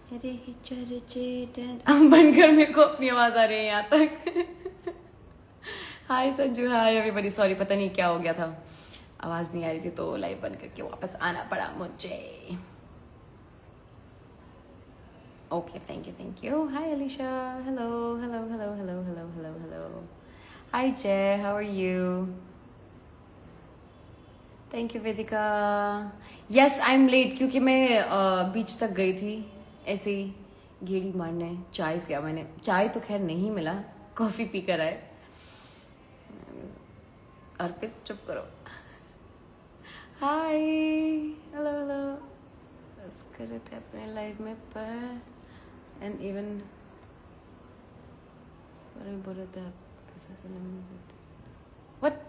अरे ही चर्चे हम बनकर मेरे को अपनी आवाज आ रही है यहाँ तक। हाय संजू, हाय एवरीबॉडी। सॉरी, पता नहीं क्या हो गया था, आवाज नहीं आ रही थी तो लाइव बंद करके वापस आना पड़ा मुझे। Okay, thank you. Hi Alisha, hello hello hello hello hello hello hello. Hi Jay, how are you? Thank you Vedika. Yes, I am late क्योंकि मैं बीच तक गई थी ऐसे ही गेड़ी मारने। चाय पिया मैंने, चाय तो खैर नहीं मिला, कॉफी पी कर आए। अर्पित चुप करो। हाय, हेलो हेलो। बस कर रहे थे अपने लाइव में पर एंड इवन बोल रहे थे आप कैसे व्हाट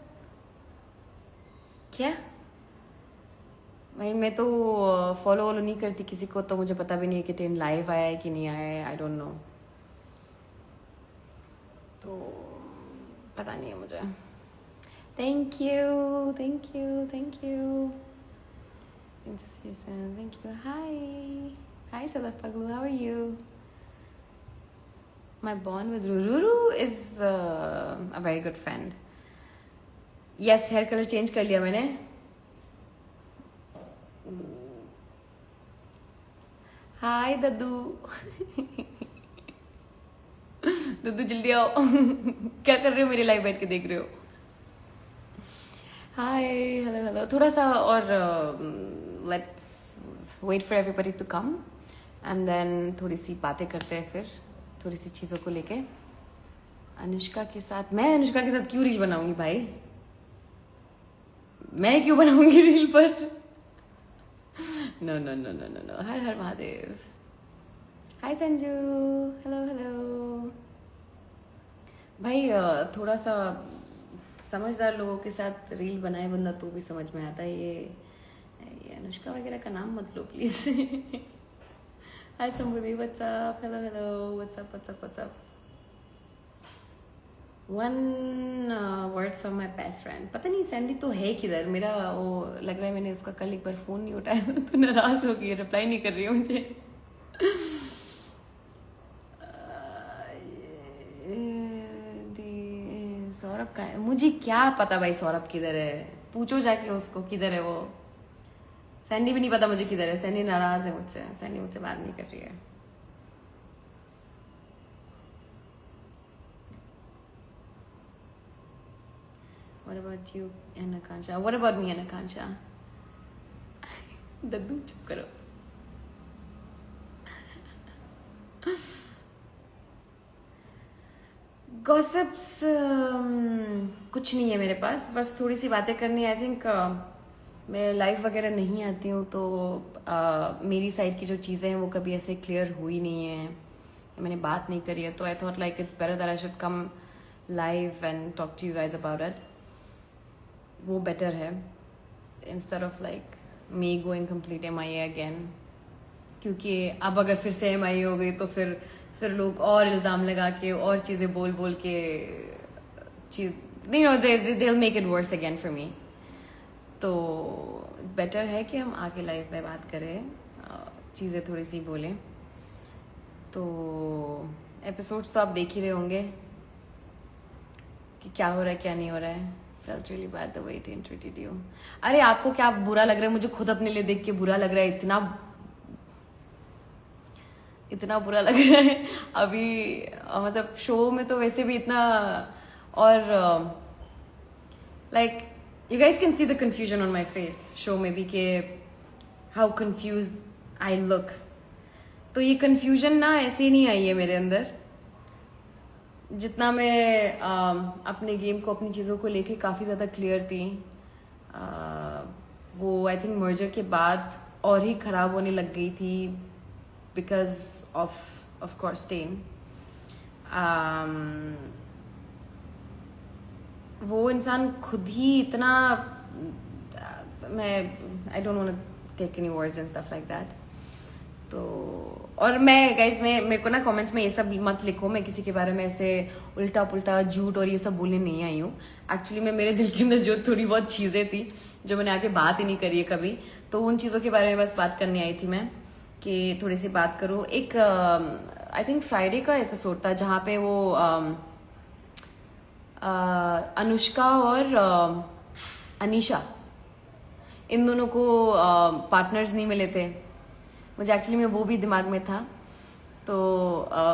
क्या भाई। मैं तो फॉलो वॉलो नहीं करती किसी को, तो मुझे पता भी नहीं है कि टेन लाइव आया है कि नहीं आया है। आई डोंट नो, तो पता नहीं है मुझे। Thank you thank you thank you thank you. Hi hi Sadaf पगलू, how are you? My bond with Ruru is a very good friend. Yes, hair colour change कर लिया मैंने। हाय दद्दू। दद्दू जल्दी आओ। क्या कर रहे हो, मेरे लाइव बैठ के देख रहे हो? Hi hello hello. थोड़ा सा और let's wait for everybody to come and then थोड़ी सी बातें करते हैं फिर थोड़ी सी चीज़ों को लेके। अनुष्का के साथ, मैं अनुष्का के साथ क्यों रील बनाऊंगी भाई? मैं क्यों बनाऊंगी रील पर? No no no no no no. हर हर Mahadev. Hi Sanju, hello hello. भाई थोड़ा सा समझदार लोगों के साथ रील बनाए बंदा तो भी समझ में आता है। ये अनुष्का वगैरह का नाम मत लो please. Hi Sambudi, what's up, hello hello, what's up what's up what's up. One word from my best friend. पता नहीं सैंडी तो है किधर। मेरा वो लग रहा है मैंने उसका कल एक बार फोन नहीं उठाया तो नाराज हो गई, रिप्लाई नहीं कर रही है मुझे। सौरभ का है, मुझे क्या पता भाई सौरभ किधर है। पूछो जाके उसको किधर है वो। सैंडी भी नहीं पता मुझे किधर है। सैंडी नाराज है मुझसे, सैंडी मुझसे बात नहीं कर रही है। What about you and Akansha? What about me and Akansha? दद्दू चुप करो। गॉसिप्स कुछ नहीं है मेरे पास, बस थोड़ी सी बातें करनी। आई थिंक मैं लाइव वगैरह नहीं आती हूँ तो मेरी साइड की जो चीज़ें हैं वो कभी ऐसे क्लियर हुई नहीं है, मैंने बात नहीं करी है। तो I thought like it's better that I should come live and talk to you guys about it. वो बेटर है instead of like me going complete MIA again. क्योंकि अब अगर फिर से MIA हो गई तो फिर लोग और इल्ज़ाम लगा के और चीज़ें बोल बोल के चीज you know they make it worse again for me. तो बेटर है कि हम आके लाइव में बात करें, चीज़ें थोड़ी सी बोलें। तो एपिसोड्स तो आप देख ही रहे होंगे कि क्या हो रहा है क्या नहीं हो रहा है। Felt really bad the way it treated you. अरे आपको क्या बुरा लग रहा है? मुझे खुद अपने लिए देख के बुरा लग रहा है। इतना बुरा लग रहा है अभी। मतलब शो में तो वैसे भी इतना, और like you guys can see the confusion on my face show में भी कि हाउ कंफ्यूज आई लुक। तो ये कंफ्यूजन ना ऐसे ही नहीं आई है मेरे अंदर, जितना मैं अपने गेम को, अपनी चीज़ों को लेके काफ़ी ज़्यादा क्लियर थी। वो आई थिंक मर्जर के बाद और ही ख़राब होने लग गई थी बिकॉज ऑफ कोर्स टेन। वो इंसान खुद ही इतना, मैं I don't want to take any words and stuff like that. तो और मैं गाइज मेरे को ना कमेंट्स में ये सब मत लिखो, मैं किसी के बारे में ऐसे उल्टा पुल्टा झूठ और ये सब बोलने नहीं आई हूँ। एक्चुअली मैं मेरे दिल के अंदर जो थोड़ी बहुत चीज़ें थी जो मैंने आके बात ही नहीं करी है कभी, तो उन चीज़ों के बारे में बस बात करने आई थी मैं। कि थोड़ी सी बात करो। एक आई थिंक फ्राइडे का एपिसोड था जहाँ पे वो अनुष्का और अनीशा, इन दोनों को पार्टनर्स नहीं मिले थे। मुझे एक्चुअली में वो भी दिमाग में था, तो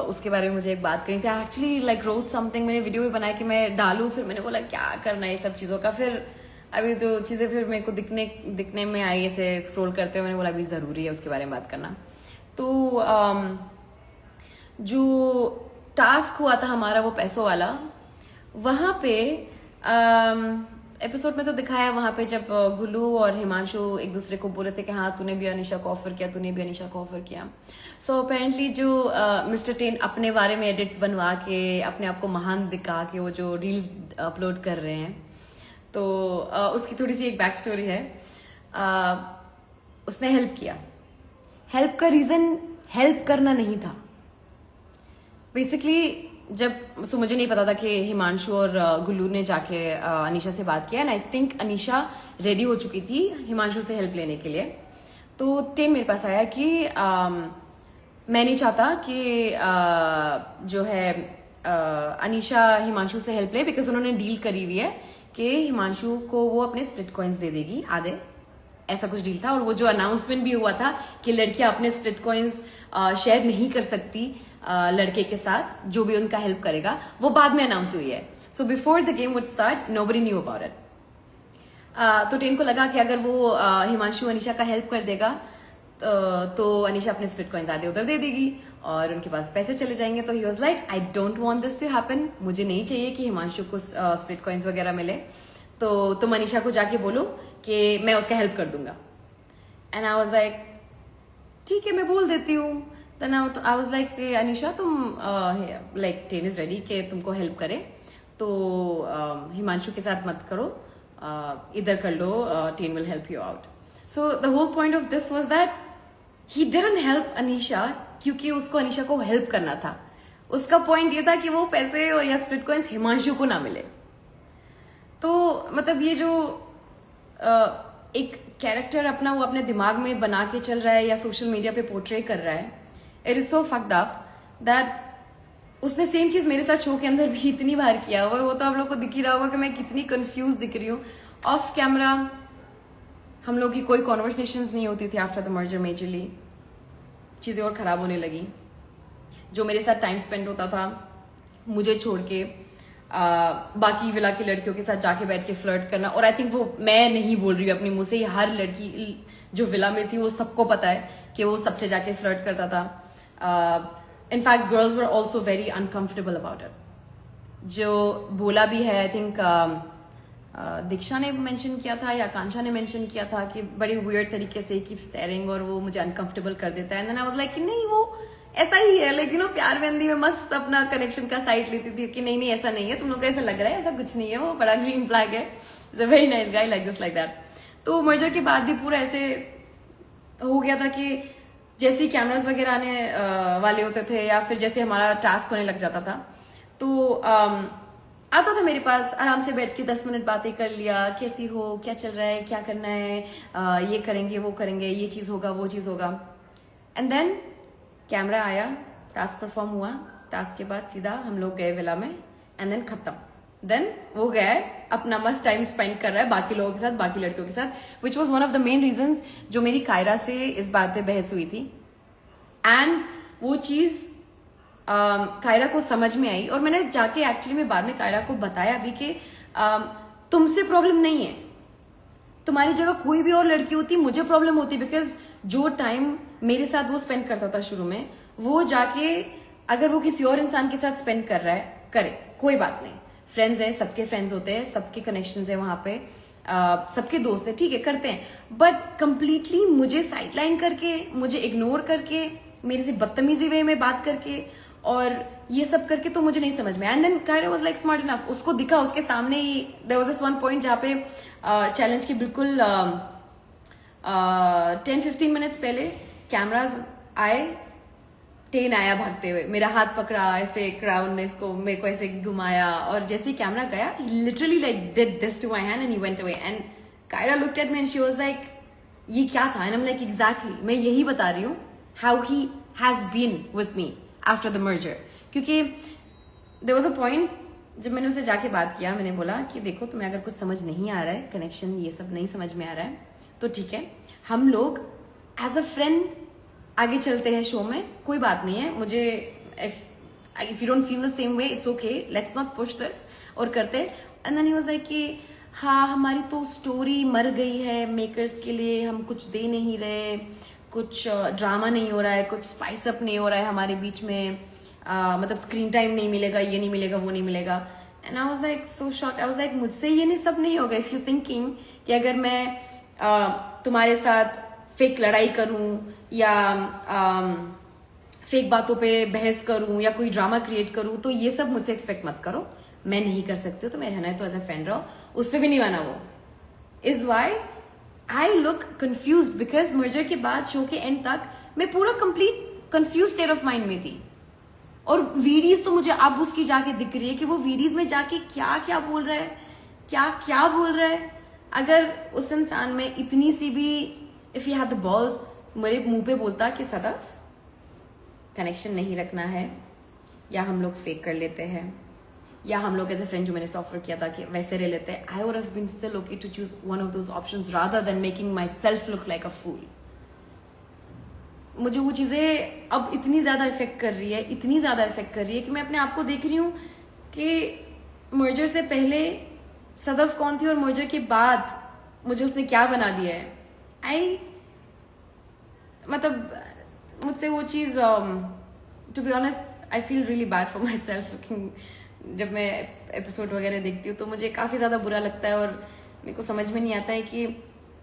उसके बारे में मुझे एक बात कही थी। एक्चुअली लाइक रोज समथिंग, मैंने वीडियो भी बनाया कि मैं डालूं, फिर मैंने बोला क्या करना है ये सब चीज़ों का। फिर अभी तो चीज़ें फिर मेरे को दिखने में आई, ऐसे स्क्रॉल करते हुए मैंने बोला अभी ज़रूरी है उसके बारे में बात करना। तो जो टास्क हुआ था हमारा वो पैसों वाला, वहाँ पे एपिसोड में तो दिखाया वहां पे जब गुल्लू और हिमांशु एक दूसरे को बोले थे कि हाँ तूने भी अनीशा को ऑफर किया, तूने भी अनीशा को ऑफर किया। सो अपेरेंटली जो मिस्टर टेन अपने बारे में एडिट्स बनवा के अपने आप को महान दिखा के वो जो रील्स अपलोड कर रहे हैं, तो उसकी थोड़ी सी एक बैक स्टोरी है। उसने हेल्प किया। हेल्प का रीजन हेल्प करना नहीं था बेसिकली। जब सो मुझे नहीं पता था कि हिमांशु और गुल्लू ने जाके अनीशा से बात किया, and I think Anisha ready हो चुकी थी हिमांशु से हेल्प लेने के लिए। तो टेन मेरे पास आया कि मैं नहीं चाहता कि जो है अनीशा हिमांशु से हेल्प ले, बिकॉज उन्होंने डील करी हुई है कि हिमांशु को वो अपने स्प्लिट कॉइन्स दे देगी आधे, ऐसा कुछ डील था। और वो जो अनाउंसमेंट भी हुआ था कि लड़कियां अपने स्प्लिट कॉइन्स शेयर नहीं कर सकती लड़के के साथ जो भी उनका हेल्प करेगा, वो बाद में अनाउंस हुई है। So before the game would start nobody knew about it. तो टेन को लगा कि अगर वो हिमांशु अनीशा का हेल्प कर देगा तो अनीशा अपने स्प्लिट कॉइन्स आधे उधर दे देगी और उनके पास पैसे चले जाएंगे। तो he was like I don't want this to happen, मुझे नहीं चाहिए कि हिमांशु को स्प्लिट कॉइन्स वगैरह मिले, तो तुम अनीशा को जाके बोलो कि मैं उसका हेल्प कर दूंगा। एंड आई वाज लाइक ठीक है मैं बोल देती हूँ। Then I was like Anisha तुम लाइक टेन इज रेडी कि तुमको हेल्प करे, तो हिमांशु के साथ मत करो, इधर कर लो, Ten will help you out. So the whole point of this was that he didn't help Anisha क्योंकि उसको अनीशा को हेल्प करना था। उसका पॉइंट ये था कि वो पैसे और या स्प्लिट कॉइन्स हिमांशु को ना मिले। तो मतलब ये जो एक कैरेक्टर अपना वो अपने दिमाग में बना के चल रहा है या सोशल मीडिया पे पोर्ट्रे कर रहा है, it is so fucked up that उसने सेम चीज मेरे साथ शो के अंदर भी इतनी बार किया हुआ है। वो तो आप लोग को दिख ही रहा होगा कि मैं कितनी कंफ्यूज दिख रही हूँ। ऑफ कैमरा हम लोग की कोई कॉन्वर्सेशंस नहीं होती थी आफ्टर द मर्जर। मेजरली चीजें और खराब होने लगी। जो मेरे साथ टाइम स्पेंड होता था मुझे छोड़ के बाकी विला की लड़कियों के साथ जाके बैठ के फ्लर्ट करना, और आई थिंक वो मैं नहीं बोल रही हूँ अपनी मुंह से, हर लड़की जो विला में थी वो सबको पता है कि वो सबसे जाके फ्लर्ट करता था। In fact girls were also very uncomfortable about it. जो बोला भी है आई थिंक दीक्षा ने मेंशन किया था या आकांक्षा ने मेंशन किया था कि बड़ी वियर्ड तरीके से कीप स्टेयरिंग और वो मुझे अनकंफर्टेबल कर देता है। And then I was like कि नहीं वो ऐसा ही है, लाइक यू नो प्यार मेहंदी में मस्त अपना कनेक्शन का साइड लेती थी कि नहीं नहीं ऐसा नहीं है, तुम लोग को ऐसा लग रहा है, ऐसा कुछ नहीं है, वो बड़ा ग्रीन फ्लैग है, is a very nice guy like this like that. तो मर्जर के बाद भी पूरा ऐसे हो गया था कि जैसे ही कैमरास वगैरह आने वाले होते थे या फिर जैसे हमारा टास्क होने लग जाता था, तो आता था मेरे पास, आराम से बैठ के 10 मिनट बातें कर लिया, कैसी हो, क्या चल रहा है, क्या करना है, ये करेंगे वो करेंगे, ये चीज होगा वो चीज होगा। एंड देन कैमरा आया, टास्क परफॉर्म हुआ, टास्क के बाद सीधा हम लोग गए विला में, एंड देन खत्म। देन वो गया है अपना मस्त टाइम स्पेंड कर रहा है बाकी लोगों के साथ, बाकी लड़कियों के साथ, which was one of the main reasons जो मेरी कायरा से इस बात पे बहस हुई थी। एंड वो चीज कायरा को समझ में आई और मैंने जाके एक्चुअली में बाद में कायरा को बताया भी कि तुमसे प्रॉब्लम नहीं है, तुम्हारी जगह कोई भी और लड़की होती मुझे प्रॉब्लम होती, बिकॉज जो टाइम मेरे साथ वो स्पेंड करता था शुरू में, वो जाके अगर वो किसी और इंसान के साथ स्पेंड कर रहा है, करे, कोई बात नहीं, फ्रेंड्स हैं, सबके फ्रेंड्स होते हैं, सबके कनेक्शंस है वहां पे, सबके दोस्त है, ठीक है करते हैं, बट कंप्लीटली मुझे साइडलाइन करके, मुझे इग्नोर करके, मेरे से बदतमीजी वे में बात करके और ये सब करके तो मुझे नहीं समझ में। And then Kaira was like smart enough, उसको दिखा उसके सामने ही there was this one point जहाँ पे चैलेंज के बिल्कुल 10-15 मिनट्स पहले कैमराज आए, टेन आया भागते हुए, मेरा हाथ पकड़ा ऐसे, क्राउन ने इसको मेरे को ऐसे घुमाया और जैसे ही कैमरा गया literally like did this to my hand and he went away. And Kaira looked at me and she was like ये क्या था? And I am like exactly, मैं यही बता रही हूँ how he has been with me after the merger. क्योंकि there was a point जब मैंने उसे जाके बात किया, मैंने बोला कि देखो तुम्हें अगर कुछ समझ नहीं आ रहा है, कनेक्शन ये सब नहीं समझ में आ रहा है, तो ठीक है, हम लोग एज अ फ्रेंड आगे चलते हैं शो में, कोई बात नहीं है. मुझे if you don't feel the same way, it's okay, let's not push this, और करते. And then he was like कि हाँ हमारी तो स्टोरी मर गई है, मेकर्स के लिए हम कुछ दे नहीं रहे, कुछ ड्रामा नहीं हो रहा है, कुछ स्पाइस अप नहीं हो रहा है हमारे बीच में, मतलब स्क्रीन टाइम नहीं मिलेगा, ये नहीं मिलेगा, वो नहीं मिलेगा. And I was like so shocked. I was like मुझसे ये नहीं सब नहीं होगा. इफ यू थिंकिंग कि अगर मैं तुम्हारे साथ फेक लड़ाई करूं या फेक बातों पे बहस करूं या कोई ड्रामा क्रिएट करूं, तो ये सब मुझसे एक्सपेक्ट मत करो. मैं नहीं कर सकती हूँ, तो मैं रहना है तो एज अ फ्रेंड रहो. उस पर भी नहीं माना वो. Is why I look confuse because merger के बाद शो के एंड तक मैं पूरा complete confuse state of mind में थी. और वीडीज तो मुझे अब उसकी जाके दिख रही है कि वो वीडीज में जाके क्या क्या बोल रहा है, क्या क्या बोल रहा है. अगर उस इंसान में इतनी सी भी, if you had the balls, मेरे मुंह पे बोलता कि सदफ कनेक्शन नहीं रखना है, या हम लोग फेक कर लेते हैं, या हम लोग एज ए फ्रेंड जो मैंने ऑफर किया था कि वैसे रह लेते हैं, I would have been still okay to choose one of those options rather than making myself look like a fool. मुझे वो चीज़ें अब इतनी ज़्यादा इफेक्ट कर रही है, इतनी ज़्यादा इफेक्ट कर रही है कि मैं अपने आप को देख रही हूँ कि मर्जर से पहले सदफ कौन थी और मर्जर के बाद मुझे उसने क्या बना दिया है. मतलब मुझसे वो चीज़, to be honest I feel really bad for myself. जब मैं एपिसोड वगैरह देखती हूँ तो मुझे काफ़ी ज़्यादा बुरा लगता है, और मेरे को समझ में नहीं आता है कि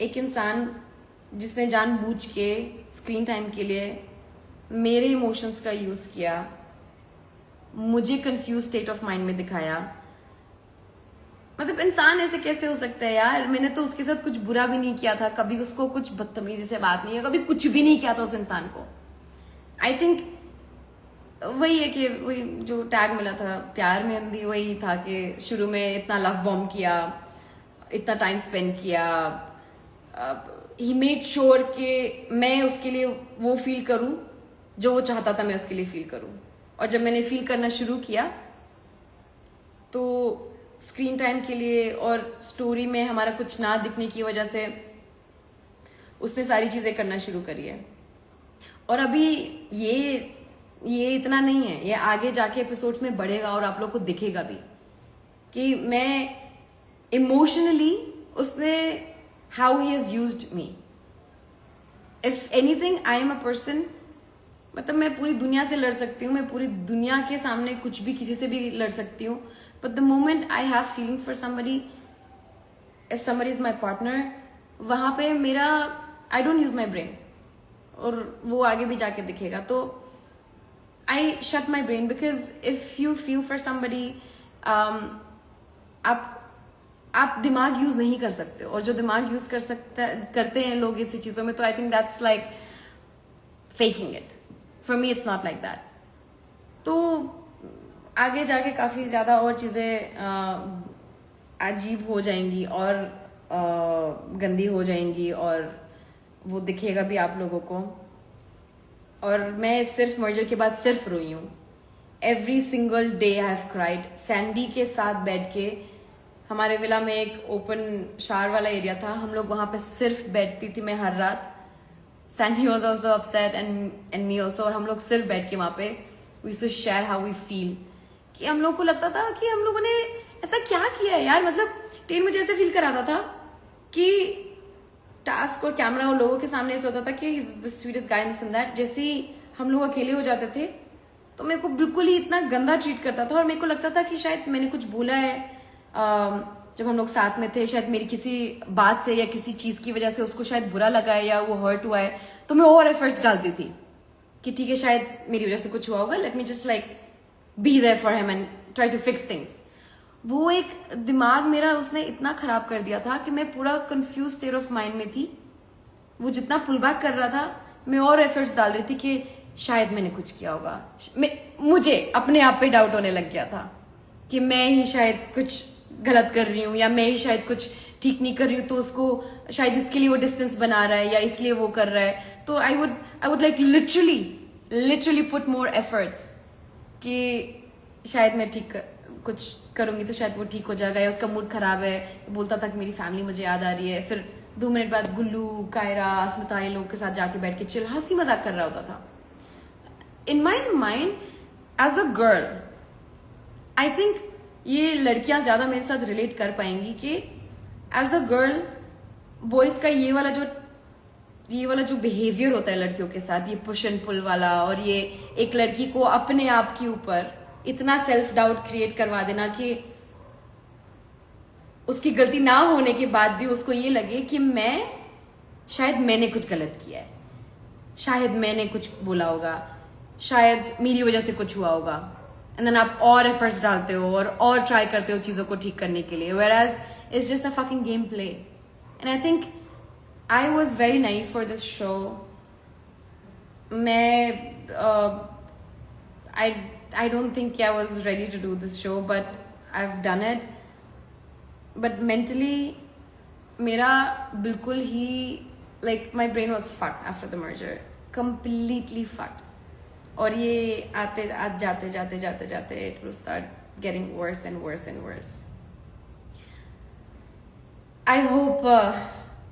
एक इंसान जिसने जानबूझ के स्क्रीन टाइम के लिए मेरे इमोशंस का यूज़ किया, मुझे कंफ्यूज स्टेट ऑफ माइंड में दिखाया. मतलब इंसान ऐसे कैसे हो सकता है यार. मैंने तो उसके साथ कुछ बुरा भी नहीं किया था, कभी उसको कुछ बदतमीजी से बात नहीं है, कभी कुछ भी नहीं किया था उस इंसान को. आई थिंक वही है कि वही जो टैग मिला था प्यार में अंधी, वही था कि शुरू में इतना लव बॉम्ब किया, इतना टाइम स्पेंड किया, ही मेड श्योर कि मैं उसके लिए वो फील करूं जो वो चाहता था मैं उसके लिए फील करूं. और जब मैंने फील करना शुरू किया तो स्क्रीन टाइम के लिए और स्टोरी में हमारा कुछ ना दिखने की वजह से उसने सारी चीजें करना शुरू करी है. और अभी ये इतना नहीं है, ये आगे जाके एपिसोड्स में बढ़ेगा और आप लोग को दिखेगा भी कि मैं इमोशनली उसने how he has used me. If anything I am a person, मतलब मैं पूरी दुनिया से लड़ सकती हूँ, मैं पूरी दुनिया के सामने कुछ भी किसी से भी लड़ सकती हूँ, but the moment I have feelings for somebody, if somebody is my partner, वहां पे मेरा I don't use my brain, और वो आगे भी जाके दिखेगा. तो I shut my brain because if you feel for somebody, आप दिमाग यूज नहीं कर सकते, और जो दिमाग यूज करते हैं लोग इसी चीजों में, तो I think that's like faking it. For me it's not like that. तो आगे जाके काफी ज्यादा और चीजें अजीब हो जाएंगी और गंदी हो जाएंगी, और वो दिखेगा भी आप लोगों को. और मैं सिर्फ मर्जर के बाद सिर्फ रोई हूँ. Every single day I have cried. Sandy के साथ बैठ के, हमारे विला में एक ओपन शावर वाला एरिया था, हम लोग वहां पे सिर्फ बैठती थी मैं हर रात. Sandy was also upset and me also, और हम लोग सिर्फ बैठ के वहां पे we to share how we feel. कि हम लोग को लगता था कि हम लोगों ने ऐसा क्या किया है यार. मतलब टेन मुझे ऐसे फील कराता था कि टास्क और कैमरा और लोगों के सामने ऐसा होता था कि the sweetest guy in that. जैसे ही हम लोग अकेले हो जाते थे तो मेरे को बिल्कुल ही इतना गंदा ट्रीट करता था, और मेरे को लगता था कि शायद मैंने कुछ बोला है जब हम लोग साथ में थे, शायद मेरी किसी बात से या किसी चीज की वजह से उसको शायद बुरा लगा है या वो हर्ट हुआ है. तो मैं और एफर्ट्स डालती थी कि ठीक है शायद मेरी वजह से कुछ हुआ होगा, let me just like be there for him and try to fix things. वो एक दिमाग मेरा उसने इतना खराब कर दिया था कि मैं पूरा कंफ्यूज स्टेट ऑफ माइंड में थी. वो जितना पुल बैक कर रहा था, मैं और एफर्ट्स डाल रही थी कि शायद मैंने कुछ किया होगा. मुझे अपने आप पे डाउट होने लग गया था कि मैं ही शायद कुछ गलत कर रही हूँ, या मैं ही शायद कुछ ठीक नहीं कर रही हूँ, तो उसको शायद इसके लिए वो डिस्टेंस बना रहा है या इसलिए वो कर रहा है. तो I would like literally put more efforts कि शायद मैं कुछ करूंगी तो शायद वो ठीक हो जाएगा, या उसका मूड खराब है, बोलता था कि मेरी फैमिली मुझे याद आ रही है, फिर 2 मिनट बाद गुल्लू, कायरा, अस्मिता, ये लोग के साथ जाके बैठ के चिल हंसी मजाक कर रहा होता था. In my mind as a girl, I think ये लड़कियां ज्यादा मेरे साथ रिलेट कर पाएंगी कि एज अ गर्ल बॉयज का ये वाला जो बिहेवियर होता है लड़कियों के साथ, ये पुश एंड पुल वाला, और ये एक लड़की को अपने आप के ऊपर इतना सेल्फ डाउट क्रिएट करवा देना कि उसकी गलती ना होने के बाद भी उसको ये लगे कि शायद मैंने कुछ गलत किया है, शायद मैंने कुछ बोला होगा, शायद मेरी वजह से कुछ हुआ होगा, एंड देन आप और एफर्ट्स डालते हो और ट्राई करते हो चीजों को ठीक करने के लिए, where as it's just a fucking game play. And I think I was very naive for this show. I don't think I was ready to do this show, but I've done it. But mentally, मेरा बिल्कुल ही like my brain was fucked after the merger, completely fucked. और ये जाते it will start getting worse and worse and worse. I hope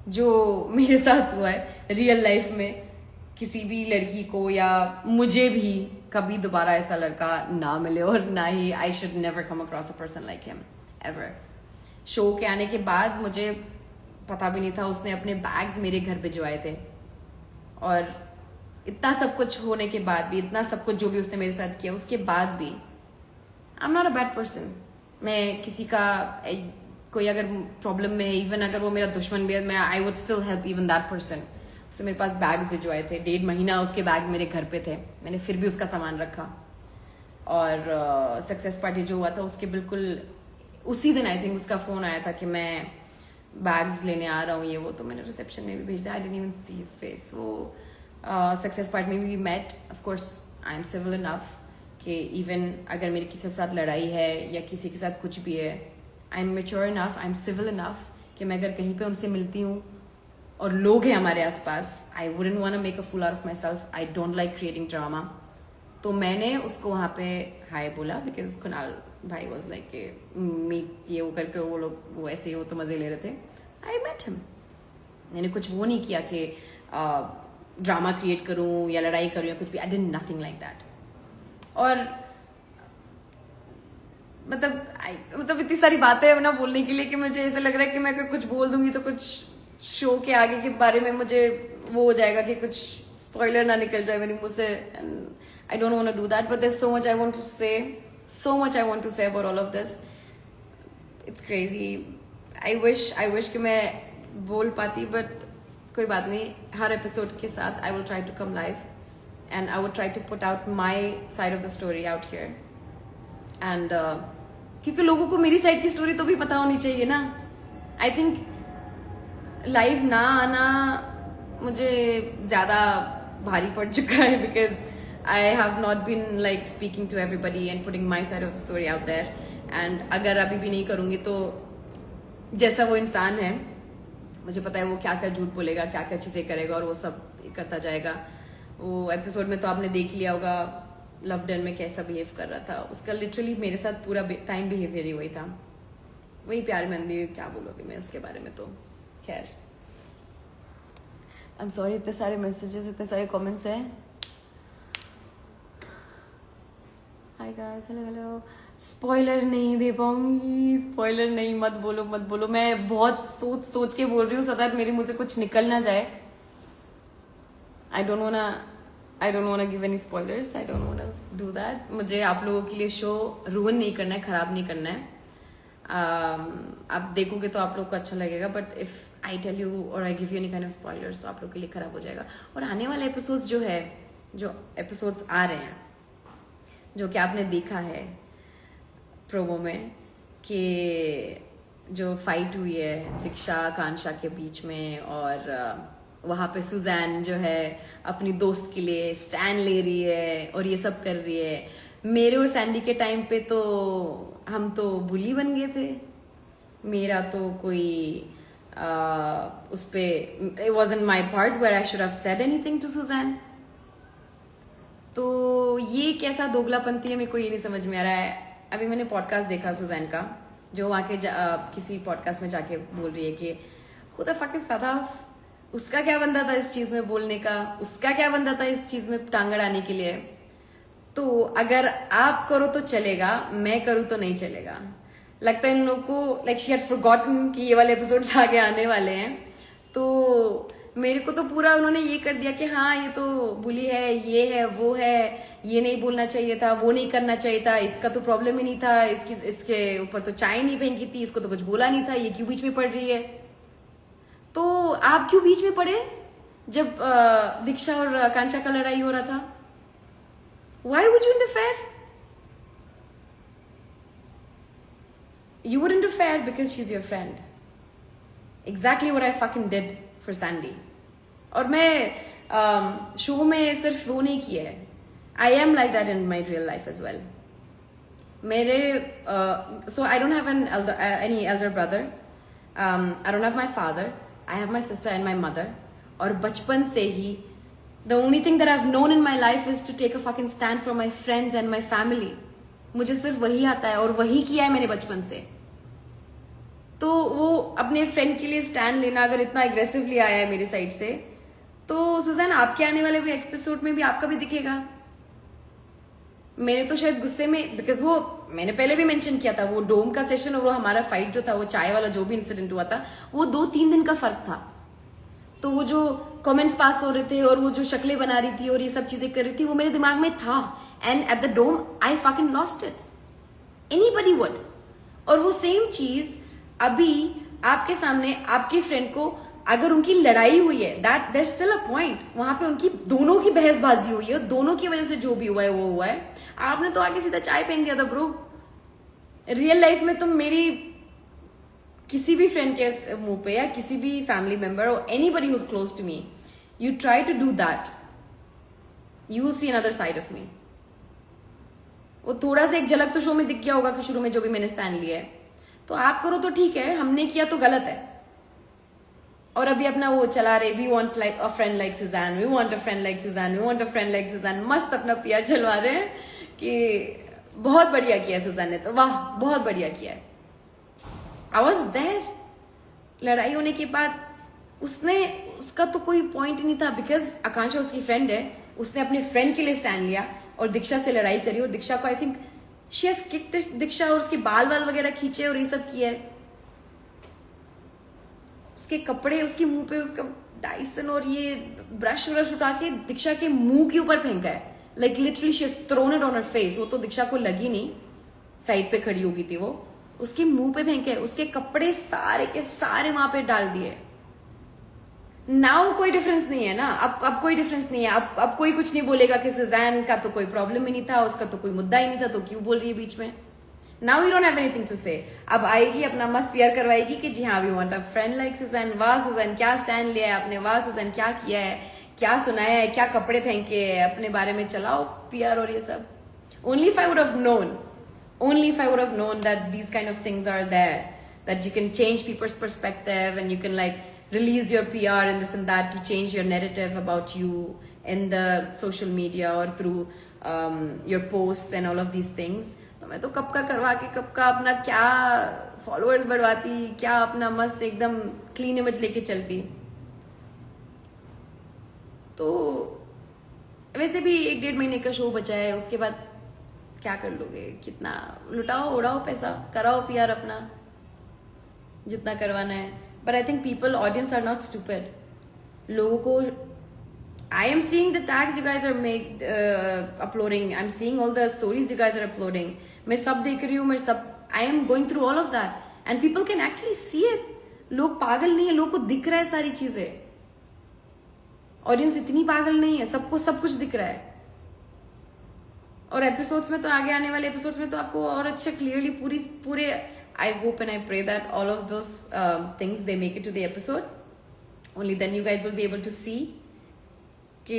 जो मेरे साथ हुआ है रियल लाइफ में किसी भी लड़की को या मुझे भी कभी दोबारा ऐसा लड़का ना मिले, और ना ही I should never come across a person like him ever. Show के आने के बाद मुझे पता भी नहीं था उसने अपने बैग्स मेरे घर भिजवाए थे, और इतना सब कुछ होने के बाद भी, इतना सब कुछ जो भी उसने मेरे साथ किया उसके बाद भी, I am not a bad person. मैं किसी का कोई अगर प्रॉब्लम में है, इवन अगर वो मेरा दुश्मन भी है, मैं I would still help even that person. उससे मेरे पास बैग्स भिजवाए थे, 1.5 महीना उसके बैग्स मेरे घर पे थे, मैंने फिर भी उसका सामान रखा. और सक्सेस पार्टी जो हुआ था उसके बिल्कुल उसी दिन आई थिंक उसका फोन आया था कि मैं बैग्स लेने आ रहा हूँ, ये वो, तो मैंने रिसेप्शन में भी भेज दिया. I didn't even see his face. वो सक्सेस पार्टी में भी met. Of course I am civil enough कि इवन अगर मेरी किसी के साथ लड़ाई है या किसी के साथ कुछ भी है, I am mature enough, I am civil enough कि मैं अगर कहीं पे उनसे मिलती हूँ और लोग हैं हमारे आसपास, I wouldn't want to make a fool out of myself. I don't like creating drama. तो मैंने उसको वहाँ पे हाय बोला बिकॉज कुणाल भाई वॉज लाइक मीट ये वो करके वो ऐसे ही वो तो मजे ले रहे थे. I met him. मैंने कुछ वो नहीं किया कि ड्रामा क्रिएट करूँ या लड़ाई करूँ या कुछ भी. I did nothing like that. और मतलब इतनी सारी बातें हैं ना बोलने के लिए कि मुझे ऐसा लग रहा है कि मैं अगर कुछ बोल दूंगी तो कुछ शो के आगे के बारे में मुझे वो हो जाएगा कि कुछ स्पॉइलर ना निकल जाए मेरे मुंह से. I don't want to do that, but there's so much I want to say, about all of this. It's crazy. I wish कि मैं बोल पाती, but कोई बात नहीं. हर एपिसोड के साथ I will try to come live and I will try to put out my side of the story out here. And क्योंकि लोगों को मेरी साइड की स्टोरी तो भी पता होनी चाहिए ना. I think लाइव ना आना मुझे ज्यादा भारी पड़ चुका है because I have not been like speaking to everybody and putting my side of the story out there. एंड अगर अभी भी नहीं करूंगी तो जैसा वो इंसान है मुझे पता है वो क्या क्या झूठ बोलेगा, क्या क्या चीजें करेगा और वो सब करता जाएगा. वो एपिसोड में तो आपने देख लिया होगा लव डन में कैसा बिहेव कर रहा था. उसका लिटरली मेरे साथ पूरा टाइम बिहेवियर ही वही था. वही प्यार मंदी, क्या बोलोगे मैं उसके बारे में. तो खैर आई एम सॉरी, इतने सारे मैसेजेस, इतने सारे कमेंट्स हैं. Hi guys, hello. स्पॉइलर नहीं दे पाऊंगी, स्पॉइलर नहीं, मत बोलो. मैं बहुत सोच के बोल रही हूँ सो दैट मेरे मुंह से कुछ निकल ना जाए. आई don't want give any spoilers. I don't want do that. मुझे आप लोगों के लिए शो रूइन नहीं करना है, खराब नहीं करना है. आप देखोगे तो आप लोग को अच्छा लगेगा, but if I tell you और I give you any kind of spoilers तो आप लोग के लिए खराब हो जाएगा. और आने वाले एपिसोड्स जो एपिसोड्स आ रहे हैं, जो कि आपने देखा है प्रोमो में कि जो फाइट हुई है दीक्षा आकांक्षा के बीच में, और वहां पे सुजैन जो है अपनी दोस्त के लिए स्टैंड ले रही है और ये सब कर रही है. मेरे और सैंडी के टाइम पे तो हम तो बुली बन गए थे. मेरा तो कोई उस पे it wasn't my part where I should have said anything to Suzanne. तो ये कैसा दोगलापंती है, मेरे को ये नहीं समझ में आ रहा है। अभी मैंने पॉडकास्ट देखा सुजैन का, जो वहाँ के किसी पॉडकास्ट में जाके बोल रही है कि who the fuck is Sadaf, उसका क्या बनता था इस चीज में बोलने का, उसका क्या बनता था इस चीज में टांग अड़ाने के लिए। तो अगर आप करो तो चलेगा, मैं करूँ तो नहीं चलेगा। लगता है इन लोगों को लाइक शी हैड फॉरगॉटन कि ये वाले एपिसोड्स आगे आने वाले हैं। तो मेरे को तो पूरा उन्होंने ये कर दिया कि हाँ ये तो बुली है, ये है, वो है, ये नहीं बोलना चाहिए था, वो नहीं करना चाहिए था, इसका तो प्रॉब्लम ही नहीं था, इसके ऊपर तो चाय नहीं फेंकी थी, इसको तो कुछ बोला नहीं था, ये क्यों बीच में पड़ रही है। तो आप क्यों बीच में पड़े जब दीक्षा और आकांक्षा का लड़ाई हो रहा था? Why would you interfere? You would interfere because she's your friend. Exactly what I fucking did for Sandy. और मैं शो में सिर्फ वो नहीं किया है, I am like that in my real life as well. मेरे so I don't have any elder brother. I don't have my father. I have my sister and my mother. और बचपन से ही the only thing that I've known in my life is to take a fucking stand for my friends and my family. मुझे सिर्फ वही आता है और वही किया है मैंने बचपन से। तो वो अपने फ्रेंड के लिए स्टैंड लेना अगर इतना एग्रेसिवली आया है मेरी साइड से, तो सुजैन आपके आने वाले भी एपिसोड में भी आपका भी दिखेगा। मैंने तो शायद गुस्से में, बिकॉज वो मैंने पहले भी मेंशन किया था, वो डोम का सेशन और वो हमारा फाइट जो था, वो चाय वाला जो भी इंसिडेंट हुआ था, वो 2-3 दिन का फर्क था। तो वो जो कमेंट्स पास हो रहे थे और वो जो शक्लें बना रही थी और ये सब चीजें कर रही थी, वो मेरे दिमाग में था। And at the dome I fucking lost it, anybody would. और वो सेम चीज अभी आपके सामने आपके फ्रेंड को, अगर उनकी लड़ाई हुई है, that there still a point, वहां पे उनकी दोनों की बहसबाजी हुई है, दोनों की वजह से जो भी हुआ है वो हुआ है। आपने तो आगे सीधा चाय फेंक दिया था ब्रो। रियल लाइफ में तुम मेरी किसी भी फ्रेंड के मुंह पे या किसी भी फैमिली मेंबर और anybody who is close to me, you try to do that, you will see another side of me. वो थोड़ा सा एक झलक तो शो में दिख गया होगा कि शुरू में जो भी मैंने स्टैंड लिया है, तो आप करो तो ठीक है, हमने किया तो गलत है। और अभी अपना वो चला रहे, we want like a friend like Suzanne, we want a friend like Suzanne, we want a friend like Suzanne. मस्त अपना पीआर चलवा रहे हैं कि बहुत बढ़िया किया है सुजैन ने, तो वाह बहुत बढ़िया किया है। I was there. लड़ाई होने के बाद उसका तो कोई पॉइंट ही नहीं था, बिकॉज आकांक्षा उसकी फ्रेंड है, उसने अपने फ्रेंड के लिए स्टैंड लिया और दीक्षा से लड़ाई करी। और दीक्षा को I think she has kicked Diksha, और उसके बाल वगैरह खींचे और ये सब किया है। उसके कपड़े, उसके मुंह पे उसका डाइसन और ये ब्रश उठा के दीक्षा के मुंह के ऊपर फेंका है। Like literally she has thrown it on her face. वो तो दीक्षा को लगी नहीं, साइड पे खड़ी होगी थी, वो उसके मुंह पे फेंके, उसके कपड़े सारे के सारे वहां पे डाल दिए। नाउ कोई डिफरेंस नहीं है ना, अब कोई डिफरेंस नहीं है। अब कोई कुछ नहीं बोलेगा कि सुजैन का तो कोई प्रॉब्लम ही नहीं था, उसका तो कोई मुद्दा ही नहीं था, तो क्यों बोल रही है बीच में। Now you don't have anything to say. अब आएगी अपना मस्त पीआर करवाएगी कि जी हाँ we want a friend like Suzanne. वाह सुजैन क्या स्टैंड लिया है आपने, वाह सुजैन क्या किया है, क्या सुनाया है, क्या कपड़े फेंके है, अपने बारे में चलाओ पीआर और ये सब। Only if I would have known, only if I would have known that these kind of things are there, that you can change people's perspective and you can like release your PR and this and that to change your narrative about you in the social media or through your posts and all of these things. तो मैं तो कब का करवा के कब का अपना क्या फॉलोअर्स बढ़वाती, क्या अपना मस्त एकदम क्लीन इमेज लेके चलती। तो वैसे भी 1-1.5 महीने का शो बचा है, उसके बाद क्या कर लोगे, कितना लुटाओ उड़ाओ पैसा, कराओ पीआर अपना जितना करवाना है। But I think people, audience are not stupid. लोगों को I am seeing the tags you guys are uploading, I am seeing all the stories you guys are uploading. मैं सब देख रही हूँ, मैं सब, I am going through all of that and people can actually see it. लोग पागल नहीं है, लोगों को दिख रहा है सारी चीजें। ऑडियंस इतनी पागल नहीं है, सबको सब कुछ दिख रहा है। और एपिसोड्स में तो आगे आने वाले एपिसोड्स में तो आपको और अच्छे क्लियरली पूरे I hope and I pray that all of those things they make it to the episode. Only then you guys will be able to see कि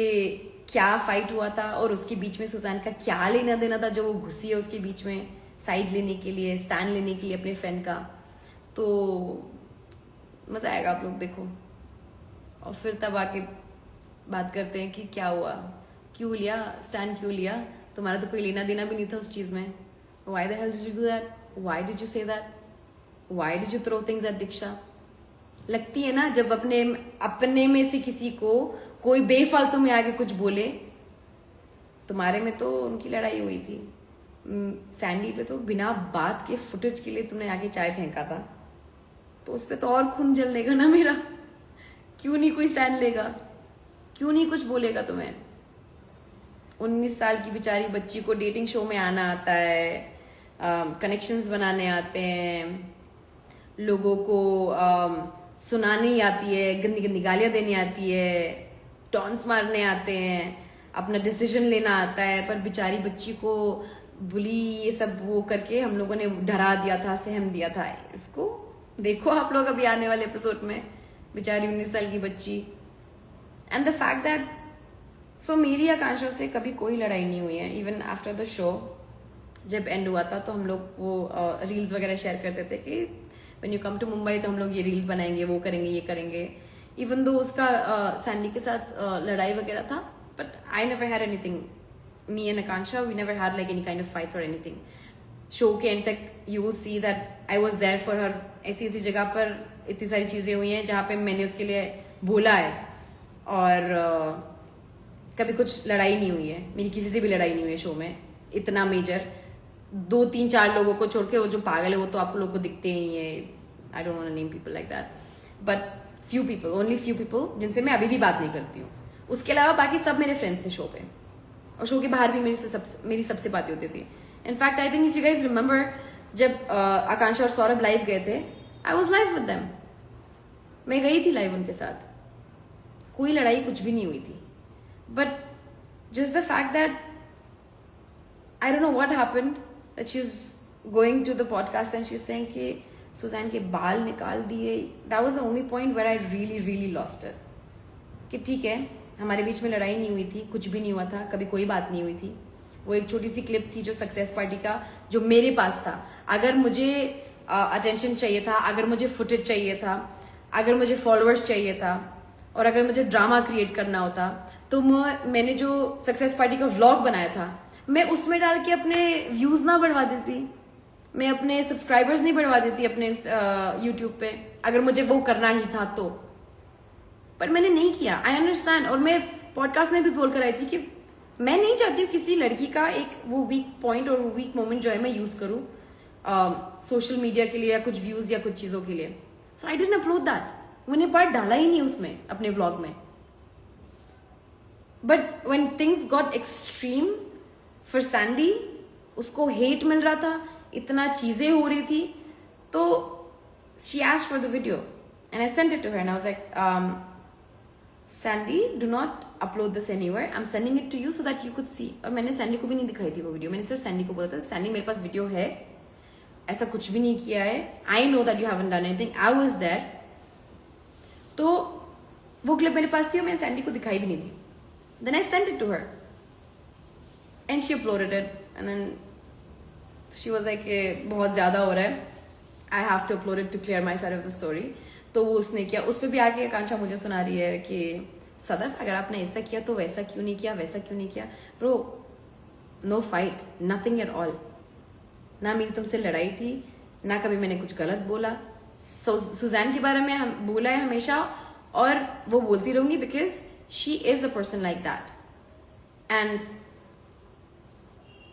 क्या फाइट हुआ था और उसके बीच में सुजैन का क्या लेना देना था, जो वो घुसी है उसके बीच में साइड लेने के लिए, स्टैंड लेने के लिए अपने फ्रेंड का। तो मजा आएगा, आप लोग देखो। और फिर तब आके बात करते हैं कि क्या हुआ, क्यों लिया स्टैंड, क्यों लिया, तुम्हारा तो कोई लेना देना भी नहीं था उस चीज में। Why the hell did you do that? Why did you say that? Why did you throw things at Diksha? लगती है ना जब अपने में से किसी को कोई बेफालतू में आके कुछ बोले। तुम्हारे में तो उनकी लड़ाई हुई थी, सैंडी पे तो बिना बात के फुटेज के लिए तुमने आके चाय फेंका था, तो उस पे तो और खून जल लेगा ना मेरा। क्यों नहीं कोई स्टैंड लेगा, क्यों नहीं कुछ बोलेगा तुम्हें? 19 साल की बेचारी बच्ची को डेटिंग शो में आना आता है, कनेक्शंस बनाने आते हैं, लोगों को सुनानी आती है, गंदी गंदी गालियां देनी आती है, टॉन्स मारने आते हैं, अपना डिसीजन लेना आता है, पर बेचारी बच्ची को बुली ये सब वो करके हम लोगों ने डरा दिया था, सहम दिया था। इसको देखो आप लोग अभी आने वाले एपिसोड में, बेचारी 19 साल की बच्ची। And the fact that so मेरी आकांक्षा से कभी कोई लड़ाई नहीं हुई है। इवन आफ्टर द शो जब एंड हुआ था तो हम लोग वो रील्स वगैरह शेयर करते थे कि when you come to Mumbai तो हम लोग ये रील्स बनाएंगे, वो करेंगे, ये करेंगे। इवन दो उसका सैंडी के साथ लड़ाई वगैरह था, but I never had anything, me and Akanksha we never had like any kind of fights और एनीथिंग। शो के एंड तक you will see that I was there for her. ऐसी ऐसी जगह पर इतनी सारी चीजें हुई हैं जहाँ पे मैंने उसके लिए बोला है, और कभी कुछ लड़ाई नहीं हुई है मेरी, किसी से भी लड़ाई नहीं हुई है शो में इतना मेजर। 2-3-4 लोगों को छोड़ के वो जो पागल है वो तो आप लोगों को दिखते ही है। I don't want to name people like that, but few people, only few people जिनसे मैं अभी भी बात नहीं करती हूँ। उसके अलावा बाकी सब मेरे फ्रेंड्स थे शो पे, और शो के बाहर भी मेरी सबसे बातें होती थी। In fact I think if you guys remember, जब आकांक्षा और सौरभ लाइव गए थे, I was live with them, मैं गई थी लाइव उनके साथ, कोई लड़ाई कुछ भी नहीं हुई थी। But just the fact that I don't know what happened, that she is going to the podcast and she is saying कि सुजैन के बाल निकाल दिए, that was the only point where I really lost it. कि ठीक है, हमारे बीच में लड़ाई नहीं हुई थी, कुछ भी नहीं हुआ था, कभी कोई बात नहीं हुई थी। वो एक छोटी सी क्लिप थी जो सक्सेस पार्टी का, जो मेरे पास था। अगर मुझे अटेंशन चाहिए था, अगर मुझे फुटेज चाहिए था, अगर मुझे फॉलोअर्स चाहिए था, और अगर मुझे ड्रामा क्रिएट करना होता, तो मैंने जो सक्सेस पार्टी का व्लॉग बनाया था, मैं उसमें डाल के अपने व्यूज ना बढ़वा देती, मैं अपने सब्सक्राइबर्स नहीं बढ़वा देती अपने यूट्यूब पे, अगर मुझे वो करना ही था तो। पर मैंने नहीं किया, आई अंडरस्टैंड। और मैं पॉडकास्ट में भी बोल कर आई थी कि मैं नहीं चाहती हूँ किसी लड़की का एक वो वीक पॉइंट और वीक मोमेंट जो है मैं यूज करूँ सोशल मीडिया के लिए या कुछ व्यूज या कुछ चीजों के लिए। So I didn't upload that, मैंने पार्ट डाला ही नहीं उसमें अपने व्लॉग में। But when things got extreme for Sandy, उसको हेट मिल रहा था, इतना चीजें हो रही थी, तो she asked for the video and I sent it to her and I was like, Sandy do not upload this anywhere, I am sending it to you so that you could see. और मैंने Sandy को भी नहीं दिखाई थी वो video, मैंने सिर्फ सैंडी को बोला था सैंडी मेरे पास वीडियो है, ऐसा कुछ भी नहीं किया है, I know that you haven't done anything, I was there. तो वो क्लिप मेरे पास थी और मैंने सैंडी को दिखाई भी नहीं थी। Then I sent it to her and she uploaded it and then she was like बहुत ज्यादा हो रहा है, I have to upload it to clear my side of the story. तो वो उसने किया, उस पर भी आके आकांक्षा मुझे सुना रही है कि सदफ अगर आपने ऐसा किया तो वैसा क्यों नहीं किया, वैसा क्यों नहीं किया। Bro, no fight, nothing at all. ना मेरी तुमसे लड़ाई थी, ना कभी मैंने कुछ गलत बोला। सुजैन के बारे में हम बोला है हमेशा, और वो बोलती रहूंगी because she is a person like that. And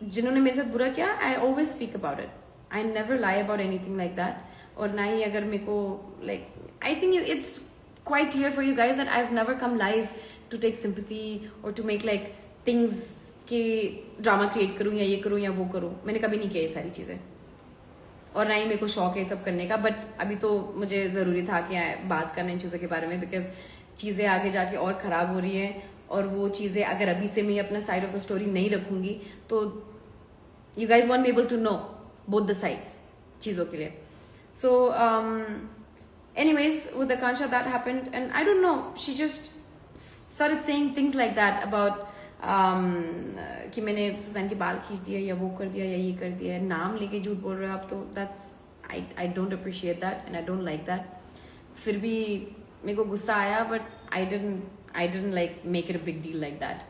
जिन्होंने मेरे साथ बुरा किया, I always speak about it, I never lie about anything like that. और ना ही अगर मेरे को like, I think it's quite clear for you guys that I have never come live to take sympathy और टू मेक लाइक थिंग्स कि drama create करूं या ये करूं या वो करूं। मैंने कभी नहीं किया ये सारी चीजें, और ना ही मेरे को शौक है सब करने का। बट अभी तो मुझे जरूरी था कि बात करना इन चीजों के बारे में, बिकॉज चीजें आगे जाके और खराब हो रही है, और वो चीजें अगर अभी से मैं अपना साइड ऑफ द स्टोरी नहीं रखूंगी तो you guys won't be able to know both the sides चीजों के लिए। सो anyways, with Akansha that happened, and I don't know, she just started saying things like that about कि मैंने Suzanne के बाल खींच दिया या वो कर दिया या ये कर दिया, नाम लेके झूठ बोल रहे हो आप, तो that's I don't appreciate that and I don't like that. फिर भी मेरे को गुस्सा आया, but I didn't like make it a big deal like that.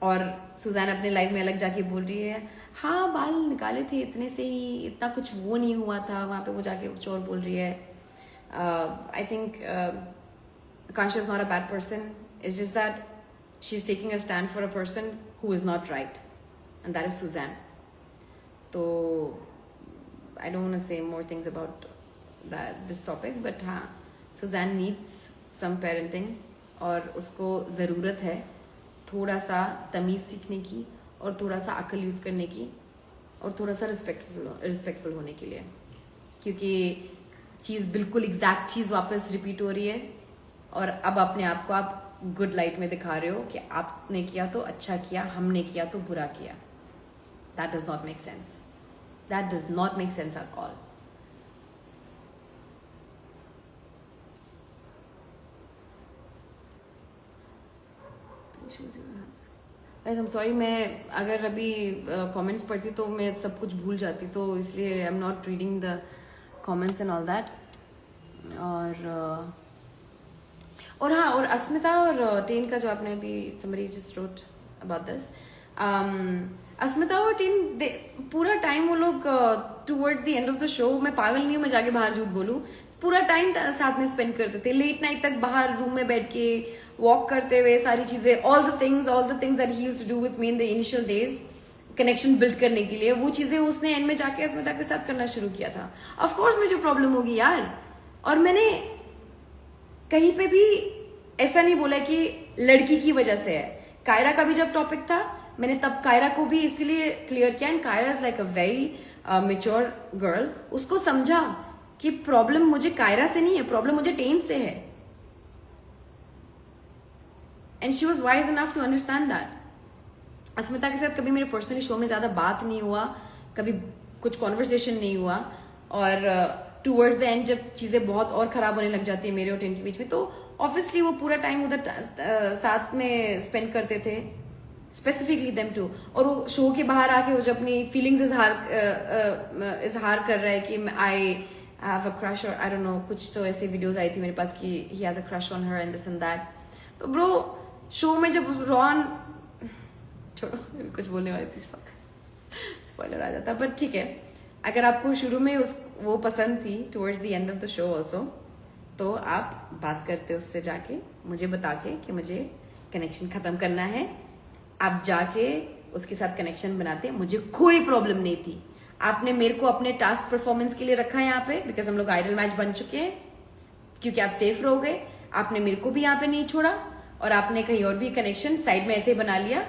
और सुजैन अपने लाइफ में अलग जाके बोल रही है, हाँ बाल निकाले थे इतने से ही, इतना कुछ वो नहीं हुआ था, वहाँ पे वो जाके कुछ और बोल रही है। I think Akansha is not a bad person. It's just that she's taking a stand for a person who is not right, and that is Suzanne. So I don't want to say more things about this topic, but हाँ, Suzanne needs some parenting, और उसको ज़रूरत है थोड़ा सा तमीज़ सीखने की, और थोड़ा सा अक्ल यूज़ करने की, और थोड़ा सा रिस्पेक्टफुल होने के लिए, क्योंकि चीज़ बिल्कुल एग्जैक्ट चीज़ वापस रिपीट हो रही है, और अब अपने आप को आप गुड लाइट में दिखा रहे हो कि आपने किया तो अच्छा किया, हमने किया तो बुरा किया। That does not make sense, that does not make sense at all. I am sorry, मैं अगर अभी कमेंट्स पढ़ती तो मैं सब कुछ भूल जाती, तो इसलिए I am not reading the comments and all that. और हाँ, और अस्मिता और टेन का जो आपने अभी summary just wrote about this, Asmita और टेन पूरा टाइम वो लोग towards the end of the show, मैं पागल नहीं हूँ मैं जाके बाहर झूठ बोलूँ, पूरा टाइम साथ में स्पेंड करते थे, लेट नाइट तक बाहर रूम में बैठ के वॉक करते हुए सारी चीजें, all the things that he used to do with me in the initial days, connection build करने के लिए, वो चीजें उसने एंड में जाके अस्मिता के साथ करना शुरू किया था। ऑफ कोर्स मुझे प्रॉब्लम होगी यार, और मैंने कहीं पे भी ऐसा नहीं बोला कि लड़की की वजह से है। कायरा का भी जब टॉपिक था, मैंने तब कायरा को भी इसीलिए क्लियर किया, and Kaira is like a very mature girl, उसको समझा कि प्रॉब्लम मुझे कायरा से नहीं है, प्रॉब्लम मुझे टेन से है, and she was wise enough to understand that. Asmita के साथ कभी मेरे पर्सनली शो में ज्यादा बात नहीं हुआ, कभी कुछ कॉन्वर्सेशन नहीं हुआ, और टूवर्ड्स द एंड जब चीजें बहुत और खराब होने लग जाती है मेरे और टेन के बीच में, तो ऑब्वियसली वो पूरा टाइम उधर साथ में स्पेंड करते थे, स्पेसिफिकली देम टू। और वो शो के बाहर आके वो जब अपनी फीलिंग्स इजहार कर रहा है कि आई हैव अ क्रश, और आई डोंट नो, कुछ तो ऐसी वीडियोस आई थी मेरे पास कि he has a crush on her and this and that. तो ब्रो शो में जब रॉन, छोड़ो कुछ बोलने वाली थी, स्पॉइलर आ जाता, बट ठीक है, अगर आपको शुरू में वो पसंद थी towards the end of the show also, तो आप बात करते उससे जाके, मुझे बता के कि मुझे कनेक्शन खत्म करना है, आप जाके उसके साथ कनेक्शन बनाते, मुझे कोई प्रॉब्लम नहीं थी। आपने मेरे को अपने टास्क परफॉर्मेंस के लिए रखा है यहाँ पे, बिकॉज हम लोग आइडल मैच बन चुके हैं, क्योंकि आप सेफ रहोगे, आपने मेरे को भी यहाँ पे नहीं छोड़ा, और आपने कहीं और भी कनेक्शन साइड में ऐसे बना लिया,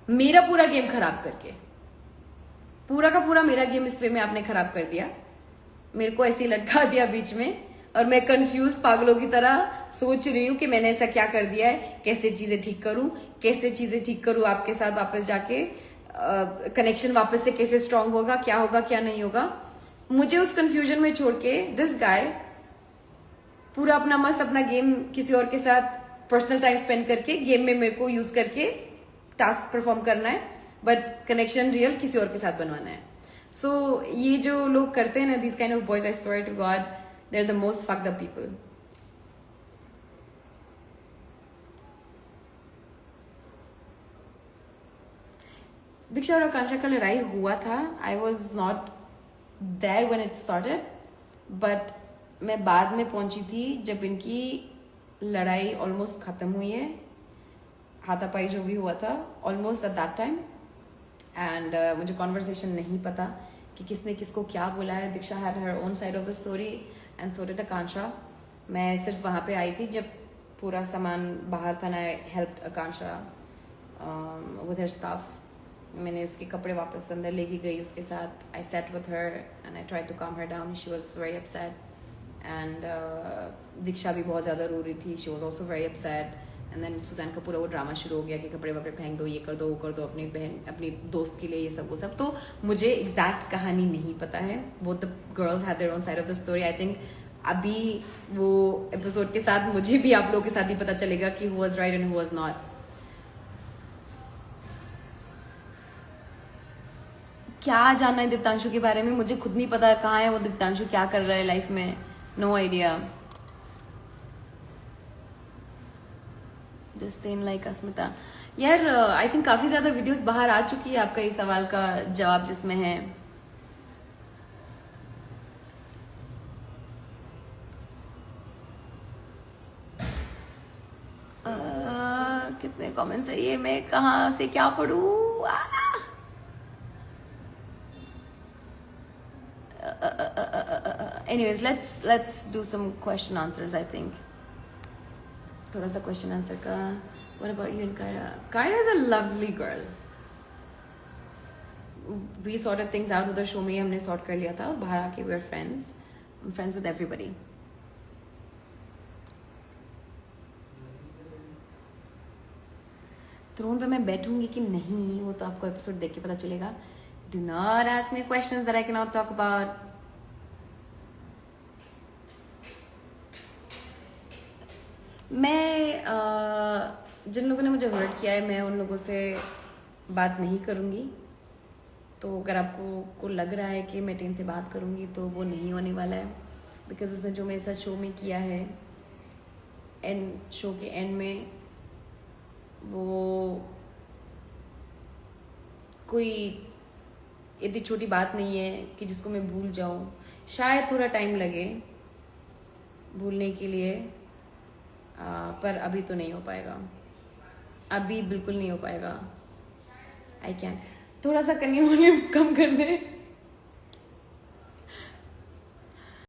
मेरा पूरा गेम खराब करके, पूरा का पूरा मेरा गेम इस वे में आपने खराब कर दिया, मेरे को ऐसे ही लटका दिया बीच में, और मैं कंफ्यूज पागलों की तरह सोच रही हूँ कि मैंने ऐसा क्या कर दिया है, कैसे चीजें ठीक करूं आपके साथ वापस जाके, कनेक्शन वापस से कैसे स्ट्रांग होगा क्या नहीं होगा। मुझे उस कंफ्यूजन में छोड़ के दिस गाय पूरा अपना मस्त अपना गेम किसी और के साथ पर्सनल टाइम स्पेंड करके गेम में मेरे को यूज करके टास्क परफॉर्म करना है, बट कनेक्शन रियल किसी और के साथ बनवाना है। सो ये जो लोग करते हैं ना, this kind of boys, I swear to God, they are the most fucked up people. Diksha और आकांक्षा का लड़ाई हुआ था, I was not there when it started, but मैं बाद में पहुंची थी जब इनकी लड़ाई ऑलमोस्ट खत्म हुई है, हाथापाई जो भी हुआ था almost at that time, and मुझे कॉन्वर्सेशन नहीं पता कि किसने किसको क्या बोला है। Diksha had her own side of the story and so did Akanksha. मैं सिर्फ वहाँ पे आई थी जब पूरा सामान बाहर था, I helped Akanksha with her stuff. मैंने उसके कपड़े वापस अंदर लेके गई उसके साथ, I sat with her and I try to calm her down, she was very upset, and Diksha भी बहुत ज़्यादा रो रही थी, she was also very upset. And then Suzanne का पूरा वो ड्रामा शुरू हो गया कि कपड़े वपड़े फेंक दो, ये कर दो, वो कर दो, अपनी बहन अपनी दोस्त के लिए, ये सब वो सब। तो मुझे एग्जैक्ट कहानी नहीं पता है, वो the girls had their own side of the story. I think अभी वो एपिसोड के साथ मुझे भी आप लोगों के साथ ही पता चलेगा कि who was right and who was not. क्या जानना है दीप्तांशु के बारे में, मुझे खुद नहीं पता कहाँ है वो दीप्तांशु, क्या कर रहा है लाइफ में, no idea. This thing like Asmita, यार आई थिंक काफी ज्यादा वीडियोस बाहर आ चुकी है आपका इस सवाल का जवाब जिसमें है। कितने कमेंट्स है ये, मैं कहाँ से क्या पढ़ूं? Anyways, let's do some question answers. I think थोड़ा सा क्वेश्चन आंसर का। What about you and Kaira? Kaira is a lovely girl. We sorted things out उधर शो में ही हमने सॉर्ट कर लिया था, और बाहर आके we are friends with everybody. Throne पे मैं बैठूंगी कि नहीं वो तो आपको एपिसोड देख के पता चलेगा। Do not ask me questions that I can not talk about. मैं जिन लोगों ने मुझे हर्ट किया है मैं उन लोगों से बात नहीं करूंगी। तो अगर आपको को लग रहा है कि मैं टेन से बात करूंगी तो वो नहीं होने वाला है, बिकॉज उसने जो मेरे साथ शो में किया है, एंड शो के एंड में वो कोई इतनी छोटी बात नहीं है कि जिसको मैं भूल जाऊं। शायद थोड़ा टाइम लगे भूलने के लिए, पर अभी तो नहीं हो पाएगा, अभी बिल्कुल नहीं हो पाएगा। आई कैन थोड़ा सा करनी वॉल्यूम कम कर दे।